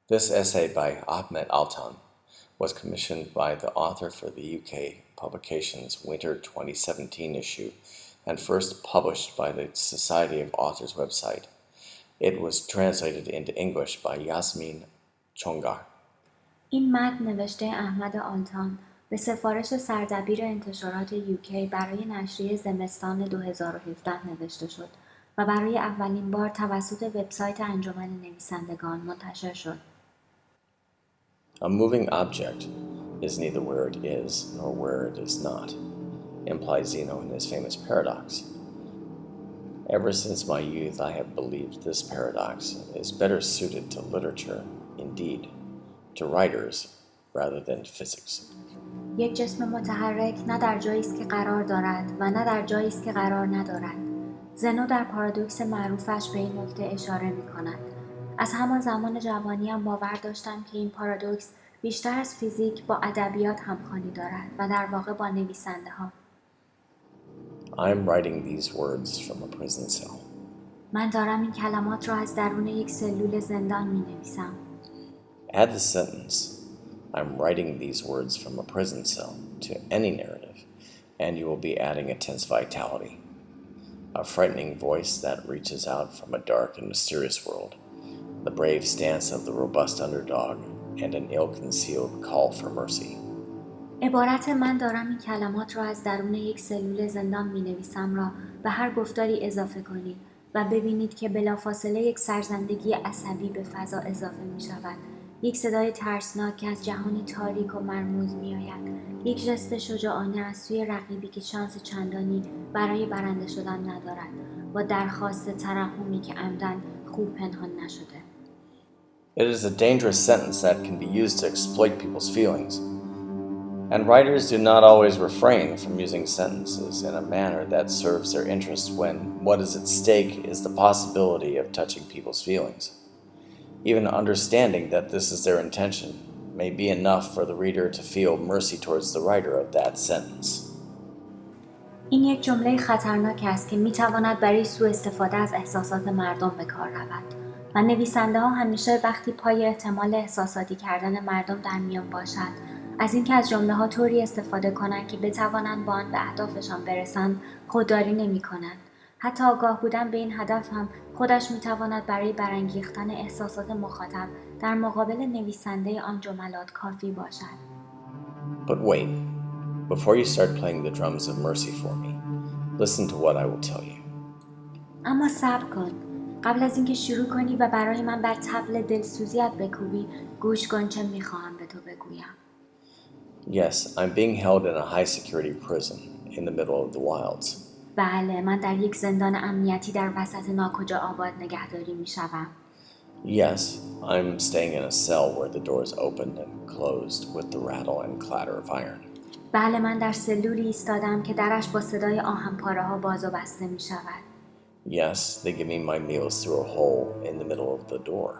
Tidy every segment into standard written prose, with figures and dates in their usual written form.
This essay by Ahmet Altan was commissioned by the author for the UK publication's Winter 2017 issue and first published by the Society of Authors website. It was translated into English by Yasmin Chongar. این متن نوشته احمد آلتان به سفارش سردبیر انتشارات UK برای نشریه زمستان 2017 نوشته شد و برای اولین بار توسط وبسایت انجمن نویسندگان منتشر شد. A moving object is neither where it is nor where it is not, implies Zeno in his famous paradox. Ever since my youth I have believed this paradox is better suited to literature, indeed, to writers rather than to physics. یک جسم متحرک نه در جایی است که قرار دارد و نه در جایی است که قرار ندارد. زنو در پارادوکس معروفش به این نکته اشاره می‌کند. از همان زمان جوانیم باور داشتم که این پارادوکس بیشتر از فیزیک با ادبیات همخوانی دارد و در واقع با نویسنده‌ها. I am writing these words from a prison cell. من دارم این کلمات را از درون یک سلول زندان می‌نویسم. Add the sentence, I'm writing these words from a prison cell to any narrative, and you will be adding a tense vitality, a frightening voice that reaches out from a dark and mysterious world, the brave stance of the robust underdog, and an ill-concealed call for mercy. عبارت من دارم این کلمات را از درون یک سلول زندان می‌نویسم را به هر گفتاری اضافه کنید و ببینید که بلافاصله یک سرزندگی عصبی به فضا اضافه می‌شود. یک صدای ترسناک که از جهانی تاریک و مرموز می‌آید. یک ژست شجاعانه از سوی رقیبی که شانس چندانی برای برنده شدن ندارد. با درخواست ترحمی که عمداً خوب پنهان نشده. It is a dangerous sentence that can be used to exploit people's feelings. And writers do not always refrain from using sentences in a manner that serves their interests when what is at stake is the possibility of touching people's feelings. Even understanding that this is their intention may be enough for the reader to feel mercy towards the writer of that sentence. این یک جمله خطرناک است که می‌تواند برای سوء استفاده از احساسات مردم به کار رود و نویسنده‌ها همیشه وقتی پای احتمال احساساتی کردن مردم در میان باشد از اینکه از جمله‌ها طوری استفاده کنند که بتوانند با آن به اهدافشان برسند خودداری نمی‌کنند. حتی آگاه بودن به این هدف هم خودش می‌تواند برای برانگیختن احساسات مخاطب در مقابل نویسنده آن جملات کافی باشد. But wait, before you start playing the drums of mercy for me, listen to what I will tell you. اما صبر کن. قبل از اینکه شروع کنی و برای من بر طبل دلسوزیت بکوبی، گوش کن چه می‌خواهم به تو بگویم. Yes, I'm being held in a high-security prison in the middle of the wilds. بله، من در یک زندان امنیتی در وسط ناکجا آباد نگهداری می‌شوم. Yes, I'm staying in a cell where the doors opened and closed with the rattle and clatter of iron. بله، من در سلولی ایستادم که درش با صدای آهن‌پاره‌ها باز و بسته می‌شود. Yes, they give me my meals through a hole in the middle of the door.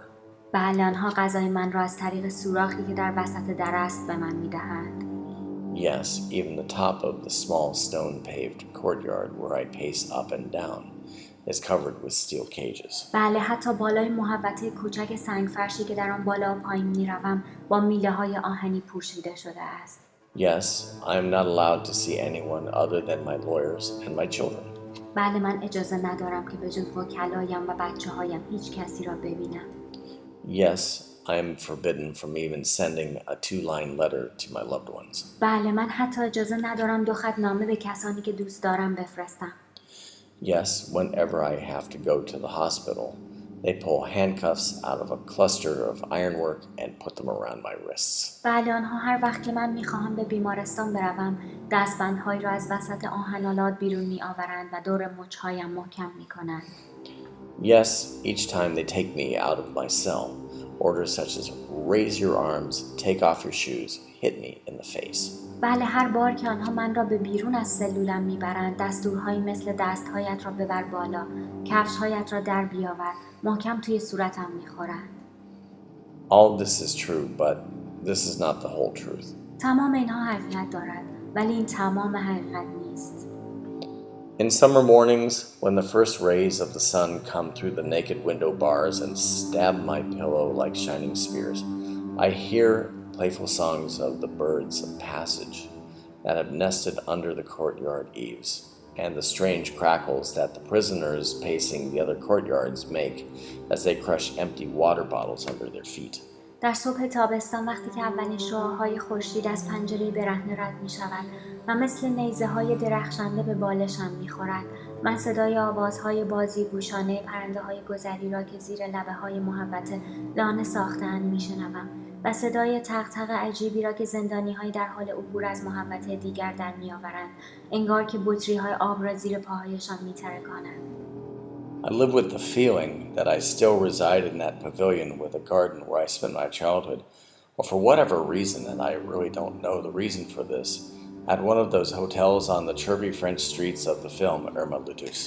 بله، آنها غذای من را از طریق سوراخی که در وسط در است به من می‌دهند. Yes, even the top of the small stone-paved courtyard where I pace up and down is covered with steel cages. بله، حتی بالای محوطه کوچک سنگفرشی که در آن بالا و پایین می‌روم با میله‌های آهنی پوشیده شده است. Yes, I am not allowed to see anyone other than my lawyers and my children. بله، من اجازه ندارم که به جز وکلایم و بچه‌هایم هیچ کسی را ببینم. Yes, I am forbidden from even sending a 2-line letter to my loved ones. بله، من حتی اجازه ندارم 2 خط نامه به کسانی که دوست دارم بفرستم. Yes, whenever I have to go to the hospital, they pull handcuffs out of a cluster of ironwork and put them around my wrists. بله، آنها هر وقت که من می‌خواهم به بیمارستان بروم، دستبندهایی را از وسط آهن‌آلات بیرون می‌آورند و دور مچ‌هایم محکم می‌کنند. Yes, each time they take me out of my cell, orders such as raise your arms, take off your shoes, hit me in the face. بله، هر بار که آنها من را به بیرون از سلولم میبرند دستورهایی مثل دستهایت را ببر بالا، کفشهایت را در بیاور، محکم توی صورتم میخورند. All this is true, but this is not the whole truth. تمام اینها حقیقت دارد، ولی این تمام حقیقت نیست. In summer mornings, when the first rays of the sun come through the naked window bars and stab my pillow like shining spears, I hear playful songs of the birds of passage that have nested under the courtyard eaves, and the strange crackles that the prisoners pacing the other courtyards make as they crush empty water bottles under their feet. در صبح تابستان وقتی که اولین شعاعهای خورشید از پنجره برهنه رد می‌شوند و مثل نیزه‌های درخشنده به بالشم می‌خورد، من صدای آوازهای بازیگوشانه پرنده‌های گذری را که زیر لبه‌های محوطه لانه ساخته‌اند می‌شنوم و صدای تق-تق عجیبی را که زندانی‌های در حال عبور از محوطه دیگر در می‌آورند، انگار که بطری‌های آب را زیر پاهایشان می‌ترکانند. I live with the feeling that I still reside in that pavilion with a garden where I spent my childhood, or for whatever reason, and I really don't know the reason for this, at one of those hotels on the chirpy French streets of the film Irma Lutus.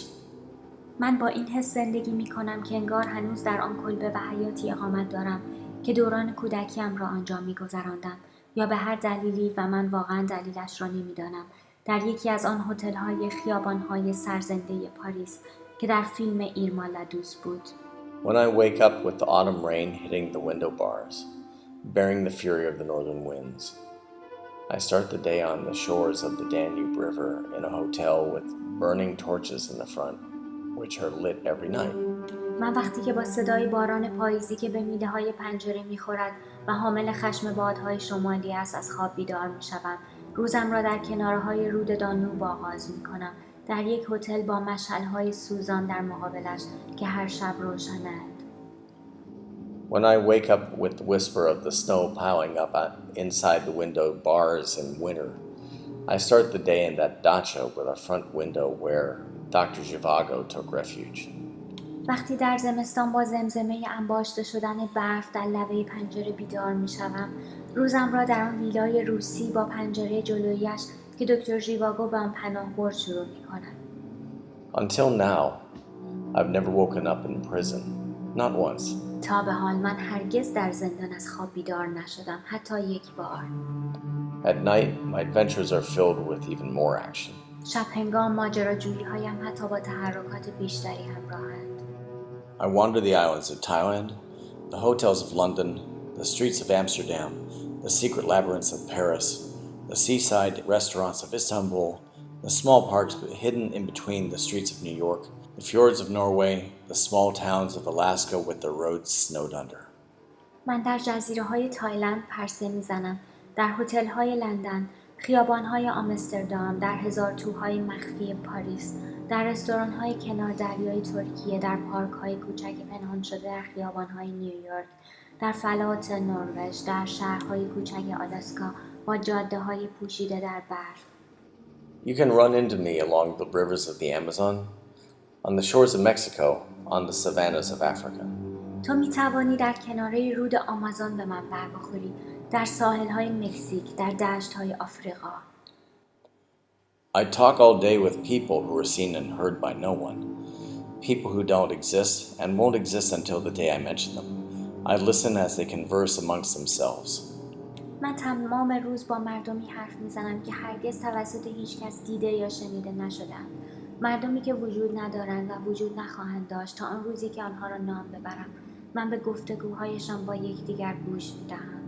من با این حس زندگی می‌کنم که انگار هنوز در آن کلبه و حیاتی اقامت دارم که دوران کودکیم را آنجا می‌گذراندم، یا به هر دلیلی و من واقعاً دلیلش را نمی‌دانم، در یکی از آن هتل‌های خیابان‌های سرزنده پاریس که در فیلم ایرما لادوس بود. When I wake up with the autumn rain hitting the window bars, bearing the fury of the northern winds, I start the day on the shores of the Danube River in a hotel with burning torches in the front, which are lit every night. من وقتی که با صدای باران پاییزی که به میله‌های پنجره می‌خورد و حامل خشم بادهای شمالی است از خواب بیدار می‌شوم، روزم را در کناره‌های رود دانوب آغاز می‌کنم، در یک هتل با مشعل‌های سوزان در مقابلش که هر شب روشنند. When I wake up with the whisper of the snow piling up inside the window bars in winter, I start the day in that dacha with a front window where Dr. Zhivago took refuge. وقتی در زمستان با زمزمه انباشته شدن برف در لبه پنجره بیدار می‌شوم، روزم را در آن ویلای روسی با پنجره جلویش که دکتر ژیواگو به آن پناه برد شروع می‌کنم. Until now, I've never woken up in prison, not once. تا به حال من هرگز در زندان از خواب بیدار نشدم، حتی یک بار. At night, my adventures are filled with even more action. شب هنگام ماجراجویی‌هایم حتی با تحرکات بیشتری همراهند. I wander the islands of Thailand, the hotels of London, the streets of Amsterdam, the secret labyrinths of Paris, the seaside restaurants of Istanbul, the small parks hidden in between the streets of New York, the fjords of Norway, the small towns of Alaska with their roads snowed under. من در جزیره‌های تایلند پرسه می‌زنم، در هتل‌های لندن، خیابان‌های آمستردام، در هزار توهای مخفی پاریس، در رستوران‌های کنار دریای ترکیه، در پارک‌های کوچک پنهان شده در خیابان‌های نیویورک، در فلات نروژ، در شهرهای کوچک آلاسکا با جاده‌های پوشیده در برف. You can run into me along the rivers of the Amazon, on the shores of Mexico, on the savannas of Africa. تو می‌توانی در کناره رود آمازون به من بر بخوری، در ساحل‌های مکزیک، در دشت‌های آفریقا. I talk all day with people who are seen and heard by no one, people who don't exist and won't exist until the day I mention them. I listen as they converse amongst themselves. من تمام روز با مردمی حرف میزنم که هرگز توسط هیچ کس دیده یا شنیده نشدند. مردمی که وجود ندارند و وجود نخواهند داشت تا آن روزی که آنها را نام ببرم. من به گفتگوهایشان با یکدیگر گوش میدهم.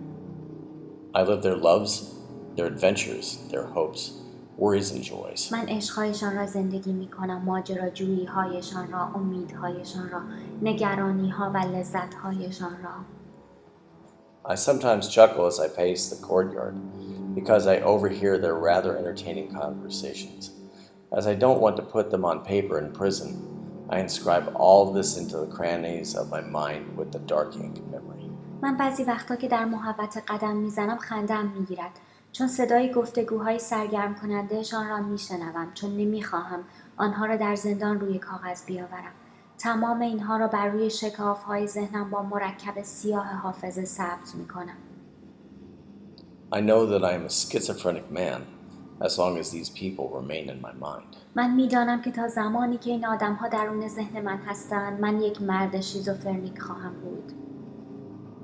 I live their loves, their adventures, their hopes, worries and joys. من عشقهایشان را زندگی میکنم، ماجراجویی‌هایشان را، امیدهایشان را، نگرانی‌ها و لذت‌هایشان را. I sometimes chuckle as I pace the courtyard because I overhear their rather entertaining conversations. As I don't want to put them on paper in prison, I inscribe all this into the crannies of my mind with the dark ink memory. من بعضی وقتا که در محوطه قدم میزنم خنده‌ام میگیرد، چون صدای گفتگوهای سرگرم کنندهشان را میشنوم، چون نمیخواهم آنها را در زندان روی کاغذ بیاورم. تمام اینها را بر روی شکاف‌های ذهنم با مرکب سیاه حافظه ثبت میکنم. I know that I am a schizophrenic man as long as these people remain in my mind. من میدانم که تا زمانی که این آدم‌ها درون ذهن من هستند، من یک مرد شیزوفرنیک خواهم بود.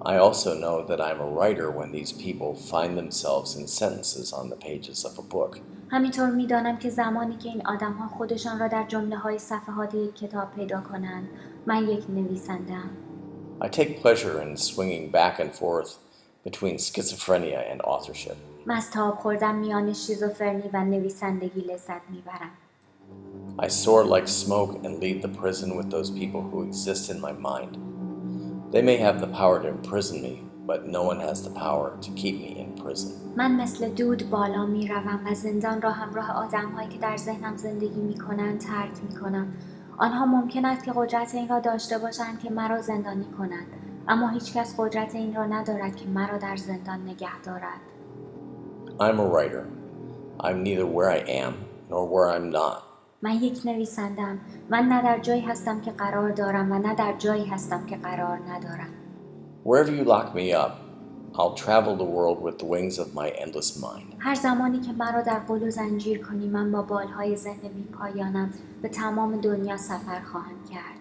I also know that I am a writer when these people find themselves in sentences on the pages of a book. همینطور میدانم که زمانی که این آدم‌ها خودشان را در جمله‌های صفحات یک کتاب پیدا کنند، من یک نویسنده‌ام. I take pleasure in swinging back and forth between schizophrenia and authorship. من از تاب خوردن میان شیزوفرنی و نویسندگی لذت میبرم. I soar like smoke and leave the prison with those people who exist in my mind. They may have the power to imprison me, but no one has the power to keep me in prison. من مثل دود بالا میروم و زندان را همراه آدم‌هایی که در ذهنم زندگی میکنند ترک میکنم. آنها ممکن است که قدرت این را داشته باشند که مرا زندانی کنند، اما هیچ کس قدرت این را ندارد که مرا در زندان نگه دارد. I'm a writer. I'm neither where I am nor where I'm not. من یک نویسندم. من نه در جایی هستم که قرار دارم و نه در جایی هستم که قرار ندارم. Wherever you lock me up, I'll travel the world with the wings of my endless mind. هر زمانی که مرا در قل و زنجیر کنی، من با بالهای ذهن بی پایانم به تمام دنیا سفر خواهم کرد.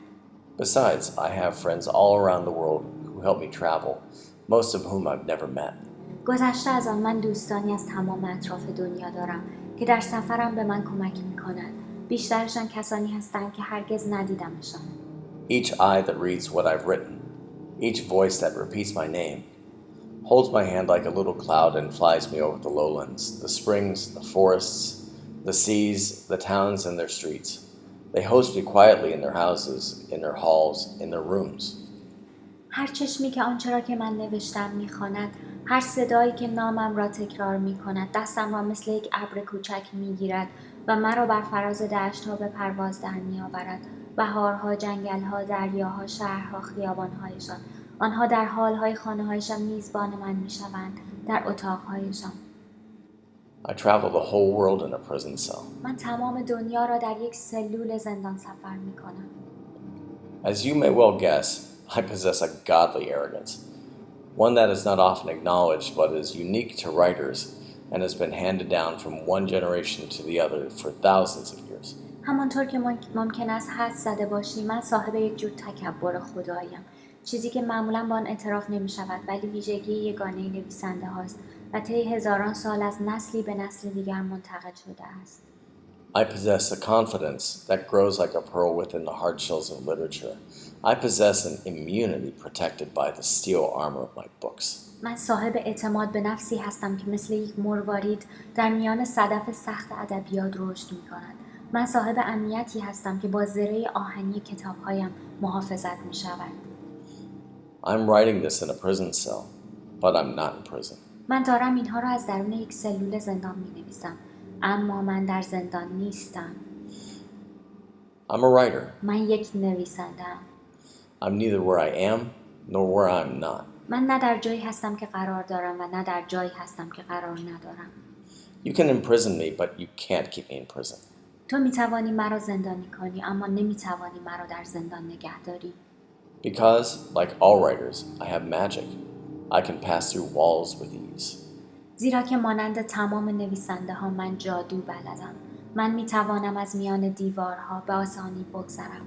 Besides, I have friends all around the world who help me travel, most of whom I've never met. گذشته از آن من دوستانی از تمام اطراف دنیا دارم که در سفرم به من کمک می‌کنند. بیشترشان کسانی هستند که هرگز ندیدمشان. Each eye that reads what I've written, each voice that repeats my name, holds my hand like a little cloud and flies me over the lowlands, the springs, the forests, the seas, the towns and their streets. They host me quietly in their houses, in their halls, in their rooms. هر چشمی که آنچه را که من نوشتم می‌خواند، هر صدایی که نامم را تکرار می‌کند، دستم را مثل یک ابر کوچک می‌گیرد و مرا بر فراز دشت‌ها به پرواز در می‌آورد. بهارها، جنگل‌ها، دریاها، شهرها، خیابان‌هایشان. آنها در حال‌های خانه‌هایشان میزبان من می‌شوند، در اتاق‌هایشان. I travel the whole world in a prison cell. من تمام دنیا را در یک سلول زندان سفر می‌کنم. As you may well guess, I possess a godly arrogance, one that is not often acknowledged but is unique to writers and has been handed down from one generation to the other for thousands of years. همانطور که ممکن است حد زده باشی، من صاحب یک جور تکبر خداییم، چیزی که معمولاً با آن اعتراف نمی شود، ولی ویژگی یگانه نویسنده هاست و طی هزاران سال از نسلی به نسل دیگر منتقل شده است. I possess a confidence that grows like a pearl within the hard shells of literature. I possess an immunity protected by the steel armor of my books. من صاحب اعتماد به نفسی هستم که مثل یک مروارید در میان صدف سخت ادبیات رشد می‌کند. من صاحب امنیتی هستم که با زره آهنی کتاب‌هایم محافظت می‌شود. I'm writing this in a prison cell, but I'm not in prison. من دارم اینها را از درون یک سلول زندان می‌نویسم، اما من در زندان نیستم. I'm a writer. من یک نویسنده‌ام. I'm neither where I am nor where I'm not. من نه در جایی هستم که قرار دارم و نه در جایی هستم که قرار ندارم. You can imprison me, but you can't keep me in prison. تو می‌توانی مرا زندانی کنی، اما نمی‌توانی مرا در زندان نگه داری. Because, like all writers, I have magic. I can pass through walls with ease. زیرا که مانند تمام نویسنده ها من جادو بلدم. من می‌توانم از میان دیوارها به آسانی بگذرم.